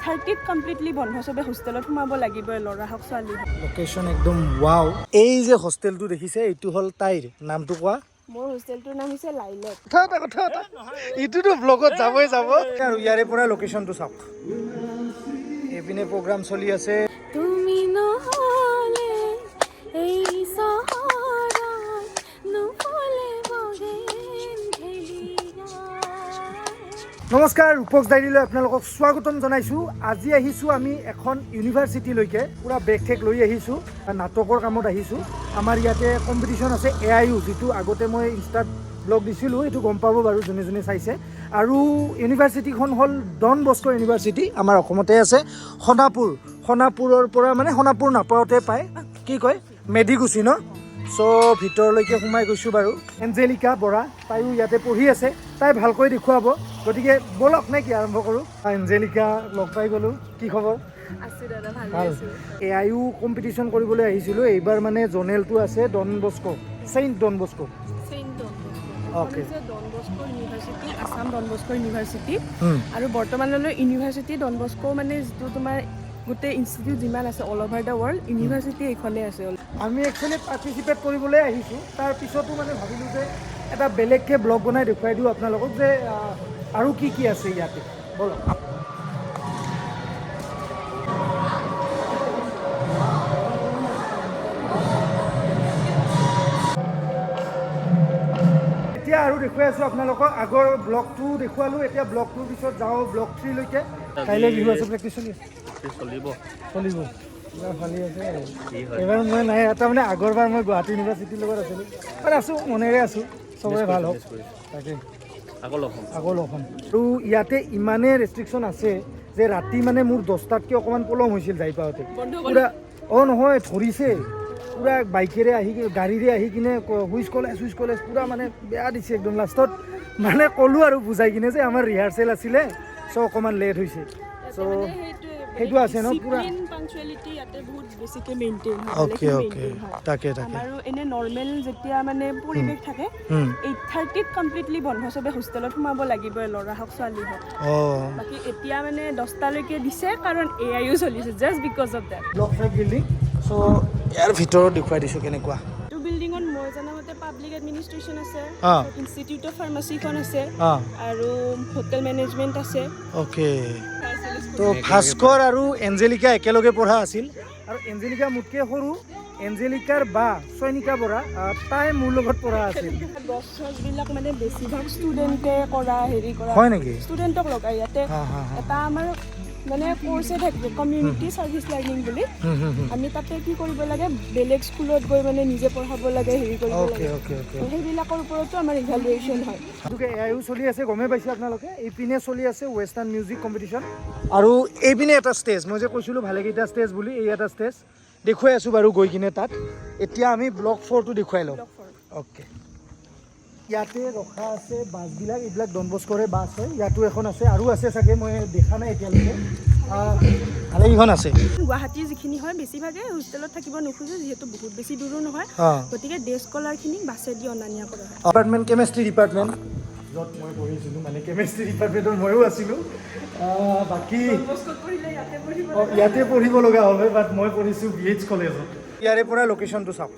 8:30 completely বন্ধ সবে হোষ্টেলত সোমাব লাগিব ল'ৰা হওক ছোৱালী হওক লোকেশ্যন একদম ৱাও এই যে হোষ্টেলটো দেখিছে এইটো হ'ল তাইৰ নামটো কোৱা মোৰ হোষ্টেলটোৰ নাম হৈছে লাইলেট কথা ইটোতো ব্লগত যাবই যাব আৰু ইয়াৰে পৰা লোকেশ্যনটো চাওক এইপিনে প্ৰগ্ৰাম চলি আছে তুমি নহলে এই চহৰত নহলে নমস্কাৰ ৰূপক ডায়েৰীলৈ আপোনালোকক স্বাগতম জনাইছোঁ আজি আহিছোঁ আমি এখন ইউনিভাৰ্চিটিলৈকে পুৰা বেগ ঠেক লৈ আহিছোঁ নাটকৰ কামত আহিছোঁ আমাৰ ইয়াতে কম্পিটিশ্যন আছে AIU যিটো আগতে মই ইনষ্টাত ব্লগ দিছিলোঁ এইটো গম পাব বাৰু যোনে যোনে চাইছে আৰু ইউনিভাৰ্চিটিখন হ'ল ডন বস্কো ইউনিভাৰ্চিটি আমাৰ অসমতে আছে সোণাপুৰৰ পৰা মানে সোণাপুৰ নাপাওঁতে পায় কি কয় মেডিগুচি ন চ' ভিতৰলৈকে সোমাই গৈছোঁ বাৰু এঞ্জেলিকা বৰা তাইও ইয়াতে পঢ়ি আছে তাই ভালকৈ দেখুৱাব গতিকে ব'লক নে কি আৰম্ভ কৰোঁ এঞ্জেলিকা লগ পাই গ'লোঁ কি খবৰ ভাল AIU কম্পিটিশ্যন কৰিবলৈ আহিছিলোঁ এইবাৰ মানে জনেলটো আছে Don Bosco saint Don Bosco okay Don Bosco university Assam Don Bosco university আৰু বৰ্তমানলৈ ইউনিভাৰ্চিটি ডন বস্কো মানে যিটো তোমাৰ গোটেই ইনষ্টিটিউট যিমান আছে all over the world university এইখনেই আছে আমি একচুৱেলি পাৰ্টিচিপেট কৰিবলৈ আহিছোঁ তাৰপিছতো মানে ভাবিলোঁ যে এটা বেলেগকৈ ব্লগ বনাই দেখুৱাই দিওঁ আপোনালোকক যে আৰু কি কি আছে ইয়াতে বলক এতিয়া আৰু দেখুৱাই আছোঁ আপোনালোকক আগৰ ব্লগটো দেখুৱালোঁ এতিয়া ব্লগটোৰ পিছত যাওঁ ব্লগ 3 লৈকে কাইলৈ বিহু আছে প্ৰেক্টিচ চলি আছে চলিব ভালেই আছে এইবাৰ মই নাই তাৰমানে আগৰবাৰ মই গুৱাহাটী ইউনিভাৰ্চিটিৰ লগত আছিলোঁ মানে আছোঁ মনেৰে আছোঁ চবৰে ভাল হওক তাকে আকৌ লগ হ'ম আৰু ইয়াতে ইমানেই ৰেষ্ট্ৰিকশ্যন আছে যে ৰাতি মানে মোৰ 10টাতকৈ অকণমান পলম হৈছিল যাই পাওঁতে পূৰা নহয় ধৰিছে পূৰা বাইকেৰে আহি গাড়ীৰে আহি কিনে হুইচ কলেজ পূৰা মানে বেয়া দিছে একদম লাষ্টত মানে ক'লোঁ আৰু বুজাই কিনে যে আমাৰ ৰিহাৰ্চেল আছিলে চ' অকণমান লেট হৈছে চ' সেইটো আছে ন পুৰা পাংচুৱেলিটি ইয়াতে বহুত বেছিকে মেইনটেইন অ'কে তাকে আৰু এনে নৰ্মেল যেতিয়া মানে পৰিৱেশ থাকে 8:30 কমপ্লিটলি বন্ধ সবে হোষ্টেলত সোমাব লাগিব ল'ৰা হওক ছোৱালী হওক বাকী এতিয়া মানে 10টালৈকে দিছে কাৰণ AIU চলিছে just because of that block 5 building চ' ইয়াৰ ভিতৰত দেখুৱাই দিছোঁ কেনেকুৱা এইটো বিল্ডিঙত মই জনামতে পাব্লিক এডমিনিষ্ট্ৰেশ্যন আছে ইনষ্টিটিউট অফ ফাৰ্মাচীখন আছে আৰু হোটেল মেনেজমেণ্ট আছে অ'কে তো ভাস্কৰ আৰু এঞ্জেলিকা একেলগে পঢ়া আছিল আৰু এঞ্জেলিকা মোতকৈ সৰু এঞ্জেলিকাৰ বা চয়নিকা বৰা তাই মোৰ লগত পঢ়া আছিল গছবিলাক মানে বেছিভাগ ষ্টুডেণ্টে কৰা হয় নেকি ষ্টুডেণ্টক লগাই ইয়াতে এটা আমাৰ মানে কোৰ্ছে থাকে কমিউনিটি ছাৰ্ভিচ লাৰ্ণিং বুলি আমি তাতে কি কৰিব লাগে বেলেগ স্কুলত গৈ মানে নিজে পঢ়াব লাগে কৰিব লাগে সেইবিলাকৰ ওপৰতো আমাৰ ইভালুৱেশ্যন হয় গতিকে AIU চলি আছে গমেই পাইছে আপোনালোকে এইপিনে চলি আছে ৱেষ্টাৰ্ণ মিউজিক কম্পিটিশ্যন আৰু এইপিনে এটা ষ্টেজ মই যে কৈছিলোঁ ভালেকেইটা ষ্টেজ বুলি এই এটা ষ্টেজ দেখুৱাই আছোঁ বাৰু গৈ কিনে তাত এতিয়া আমি ব্লক 4টো দেখুৱাই লওঁ অ'কে ইয়াতে ৰখা আছে বাছবিলাক এইবিলাক ডন বস্কোৰে বাছ হয় ইয়াতো এখন আছে আৰু আছে চাগে মই দেখা নাই এতিয়ালৈকে ভালেকেইখন আছে গুৱাহাটীৰ যিখিনি হয় বেছিভাগে হোষ্টেলত থাকিব নোখোজে যিহেতু বহুত বেছি দূৰো নহয় গতিকে ডে স্কলাৰখিনিক বাছেদি অনা নিয়া কৰা হয় ডিপাৰ্টমেণ্ট কেমেষ্ট্ৰি ডিপাৰ্টমেণ্ট য'ত মই পঢ়িছিলোঁ মানে কেমেষ্ট্ৰি ডিপাৰ্টমেণ্টত ময়ো আছিলোঁ বাকী ইয়াতে পঢ়িব লগা হ'ল বাট মই পঢ়িছোঁ BH কলেজত ইয়াৰে পৰা লোকেশ্যনটো চাওক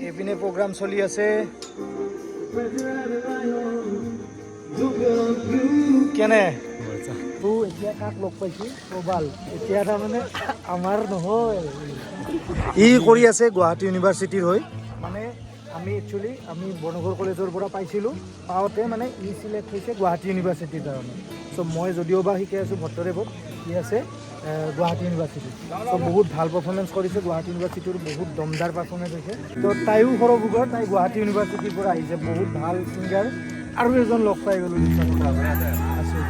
এইপিনে প্ৰগ্ৰাম চলি আছে কেনে এতিয়া কাক লগ পাইছোঁ প্ৰবাল এতিয়া তাৰমানে আমাৰ নহয় ই কৰি আছে গুৱাহাটী ইউনিভাৰ্চিটিৰ হৈ মানে আমি বৰ্ণগড় কলেজৰ পৰা পাইছিলোঁ পাওঁতে মানে ই চিলেক্ট হৈছে গুৱাহাটী ইউনিভাৰ্চিটিৰ কাৰণে চ' মই যদিওবা শিকাই আছোঁ ভট্টদেৱত ই আছে গুৱাহাটী ইউনিভাৰ্চিটি চ' বহুত ভাল পাৰফৰ্মেঞ্চ কৰিছে গুৱাহাটী ইউনিভাৰ্চিটিৰ বহুত দমদাৰ পাৰফৰ্মেঞ্চ হৈছে তো তাইও সৰভোগৰ তাই গুৱাহাটী ইউনিভাৰ্চিটিৰ পৰা আহিছে বহুত ভাল ছিংগাৰ আৰু এজন লগ পাই গ'লোঁ আছোঁ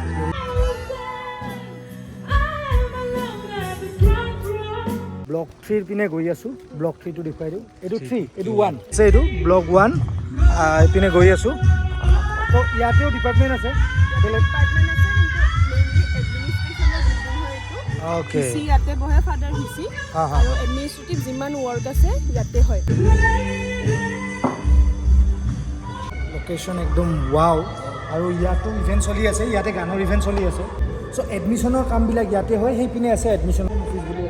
ব্লক 3ৰ পিনে গৈ আছোঁ ব্লক 3টো দেখুৱাই দিওঁ এইটো 3 এইটো 1 আছে এইটো ব্লক 1 এইপিনে গৈ আছোঁ তো ইয়াতেও ডিপাৰ্টমেণ্ট আছে বেলেগ ভিচি ইয়াতে বহে ফাদাৰ ভিচি আৰু এডমিনিষ্ট্ৰেটিভ যিমান ৱৰ্ক আছে ইয়াতে হয় লোকেশ্যন একদম ৱাও আৰু ইয়াতো ইভেণ্ট চলি আছে ইয়াতে গানৰ ইভেণ্ট চলি আছে চ' এডমিশ্যনৰ কামবিলাক ইয়াতে হয় সেইপিনে আছে এডমিশ্যন অফিচ বুলি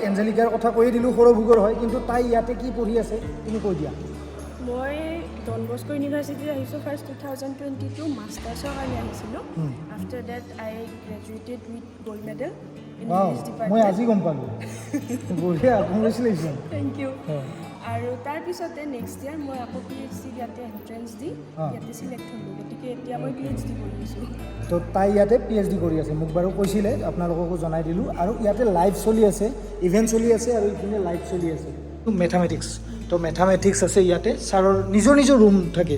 এঞ্জেলিকাৰ কথা কৈয়ে দিলোঁ সৰভোগৰ হয় কিন্তু তাই ইয়াতে কি পঢ়ি আছে তুমি কৈ দিয়া মই ডন বস্কো ইউনিভাৰ্চিটিত আহিছোঁ ফাৰ্ষ্ট 2022 মাষ্টাৰ্ছৰ কাৰণে আহিছিলোঁ after that I graduated with gold medal in English মই ডিপাৰ্টমেণ্ট আজি গম পালোঁ বঢ়িয়া কংগ্ৰেচুলেশ্যন থেংক ইউ আৰু তাৰপিছতে নেক্সট ইয়াৰ মই আকৌ PhD ইয়াতে এণ্ট্ৰেঞ্চ দি ইয়াতে চিলেক্ট হ'লোঁ গতিকে এতিয়া মই PhD কৰি আছোঁ তো তাই ইয়াতে PhD কৰি আছে মোক বাৰু কৈছিলে আপোনালোককো জনাই দিলোঁ আৰু ইয়াতে লাইভ চলি আছে ইভেণ্ট চলি আছে আৰু ইপিনে লাইভ চলি আছে মেথামেটিক্স তো মেথামেটিক্স আছে ইয়াতে ছাৰৰ নিজৰ নিজৰ ৰুম থাকে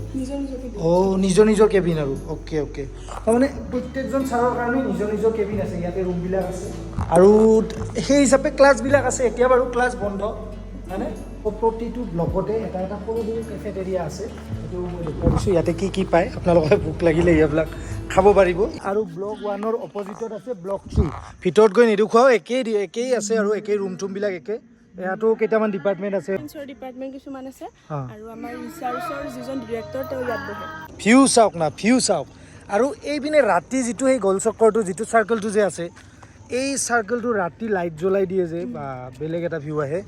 নিজৰ নিজৰ কেবিন আৰু অ'কে অ'কে তাৰমানে প্ৰত্যেকজন ছাৰৰ কাৰণে নিজৰ নিজৰ কেবিন আছে ইয়াতে ৰুমবিলাক আছে আৰু সেই হিচাপে ক্লাছবিলাক আছে এতিয়া বাৰু ক্লাছ বন্ধ হয়নে প্ৰতিটো ব্লকতে এটা এটা সৰু সৰু কেফেটেৰিয়া আছে সেইটো মই দেখুৱাই দিছোঁ ইয়াতে কি কি পায় আপোনালোকে ভোক লাগিলে এইবিলাক খাব পাৰিব আৰু ব্লক 1ৰ অপজিটত আছে ব্লক 3 ভিতৰত গৈ নেদেখুৱাও একেই আছে আৰু একেই ৰুম টুমবিলাক একে ইয়াতো কেইটামান ডিপাৰ্টমেণ্ট আছে ডিপাৰ্টমেণ্ট কিছুমান আছে আৰু আমাৰ ৰিচাৰ্চৰ যিজন ডিৰেক্টৰ তেওঁ ইয়াত বহে ভিউ চাওক না ভিউ চাওক আৰু এইপিনে ৰাতি যিটো সেই গ'ল চক্ৰটো যিটো চাৰ্কলটো যে আছে এই চাৰ্কলটো ৰাতি লাইট জ্বলাই দিয়ে যে বা বেলেগ এটা ভিউ আহে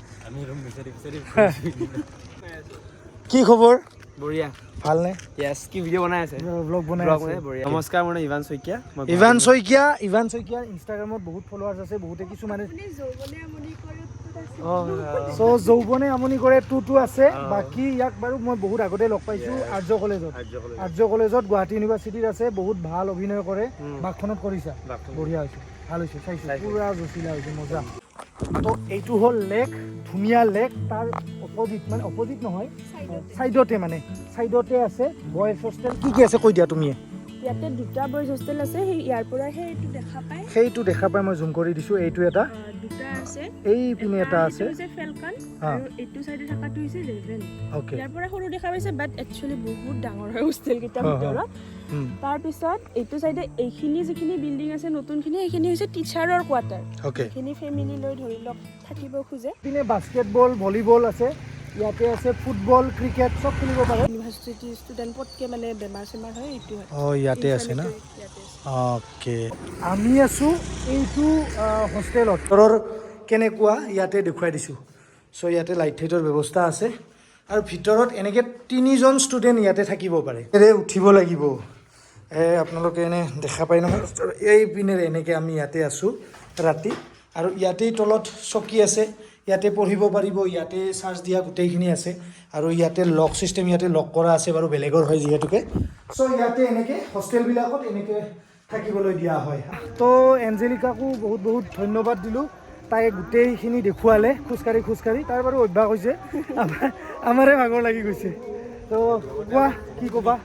কি খবৰ বঢ়িয়া ভালনে য়েছ কি ভিডিঅ' বনাই আছে ব্লগ বনাই আছে বঢ়িয়া নমস্কাৰ মোৰ নাম ইভান শইকীয়া ইভান শইকীয়া ইনষ্টাগ্ৰামত বহুত ফলোৱাৰ্ছ আছে বহুতে কিছুমানে চ' যৌৱনে আমনি কৰে টুটো আছে বাকী ইয়াক বাৰু মই বহুত আগতে লগ পাইছোঁ আৰ্য কলেজত গুৱাহাটী ইউনিভাৰ্চিটিত আছে বহুত ভাল অভিনয় কৰে বাঘখনত কৰিছা বঢ়িয়া হৈছে ভাল হৈছে চাইছোঁ পুৰা জচিলা হৈছে মজা তো এইটো হ'ল লেক ধুনীয়া লেক তাৰ অপজিট নহয় চাইডতে আছে বয়েজ হোষ্টেল কি আছে কৈ দিয়া তুমি ইয়াতে দুটা বয়েজ হোষ্টেল আছে সেই ইয়াৰ পৰা সেইটো দেখা পাই মই জুম কৰি দিছোঁ এইটো এটা দুটা আছে এই পিনে এটা আছে ফেলকন আৰু এইটো চাইডে থকাটো হৈছে ৰেভেন অ'কে ইয়াৰ পৰা সৰু দেখা পাইছে বাট একচুৱেলি বহুত ডাঙৰ হয় হোষ্টেল কেইটাৰ ভিতৰত তাৰপিছত এইটো চাইডে এইখিনি যিখিনি বিল্ডিং আছে নতুনখিনি সেইখিনি হৈছে টিচাৰৰ কোৱাৰ্টাৰ সেইখিনি ফেমিলি লৈ ধৰি লওক থাকিব খোজে পিনে বাস্কেটবল ভলীবল আছে ইয়াতে আছে ফুটবল ক্ৰিকেট চব খেলিব পাৰে ইউনিভাৰ্চিটি ষ্টুডেণ্ট পটকে মানে বেমাৰ চেমাৰ হয় এইটো হয় ইয়াতে আছে না অ'কে আমি আছোঁ এইটো হোষ্টেলত ঘৰৰ কেনেকুৱা ইয়াতে দেখুৱাই দিছোঁ চ' ইয়াতে লাইট লাইটৰ ব্যৱস্থা আছে আৰু ভিতৰত এনেকৈ 3জন ষ্টুডেণ্ট ইয়াতে থাকিব পাৰে উঠিব লাগিব আপোনালোকে এনে দেখা পায় নহয় এই পিনেৰে এনেকৈ আমি ইয়াতে আছোঁ ৰাতি আৰু ইয়াতেই তলত চকী আছে ইয়াতে পঢ়িব পাৰিব ইয়াতে চাৰ্জ দিয়া গোটেইখিনি আছে আৰু ইয়াতে লক ছিষ্টেম ইয়াতে লক কৰা আছে বাৰু বেলেগৰ হয় যিহেতুকে চ' ইয়াতে এনেকৈ হোষ্টেলবিলাকত এনেকৈ থাকিবলৈ দিয়া হয় তো এঞ্জেলিকাকো বহুত বহুত ধন্যবাদ দিলোঁ তাই গোটেইখিনি দেখুৱালে খোজকাঢ়ি তাৰ বাৰু অভ্যাস হৈছে আমাৰে ভাগৰ লাগি গৈছে তো কোৱা কি ক'বা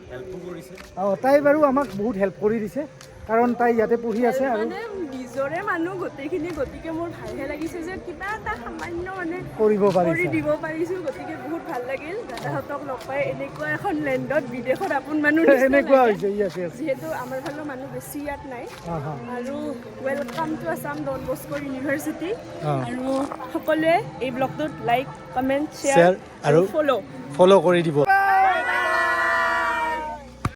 তাই বাৰু আমাক বহুত হেল্প কৰি দিছে কাৰণ তাই ইয়াতে পঢ়ি আছে আৰু নিজৰে মানুহ গোটেইখিনি গতিকে মোৰ ভালহে লাগিছে যে কিবা এটা সামান্য মানে কৰিব দিব পাৰিছোঁ গতিকে বহুত ভাল লাগিল দাদাহঁতক লগ পাই এনেকুৱা এখন লেণ্ডত বিদেশত আপোন মানুহ এনেকুৱা হৈছে যিহেতু আমাৰ ফালৰ মানুহ বেছি ইয়াত নাই আৰু welcome to Assam Don Bosco university আৰু সকলোৱে এই ব্লগটোত লাইক কমেণ্ট শ্বেয়াৰ আৰু ফ'ল' কৰি দিব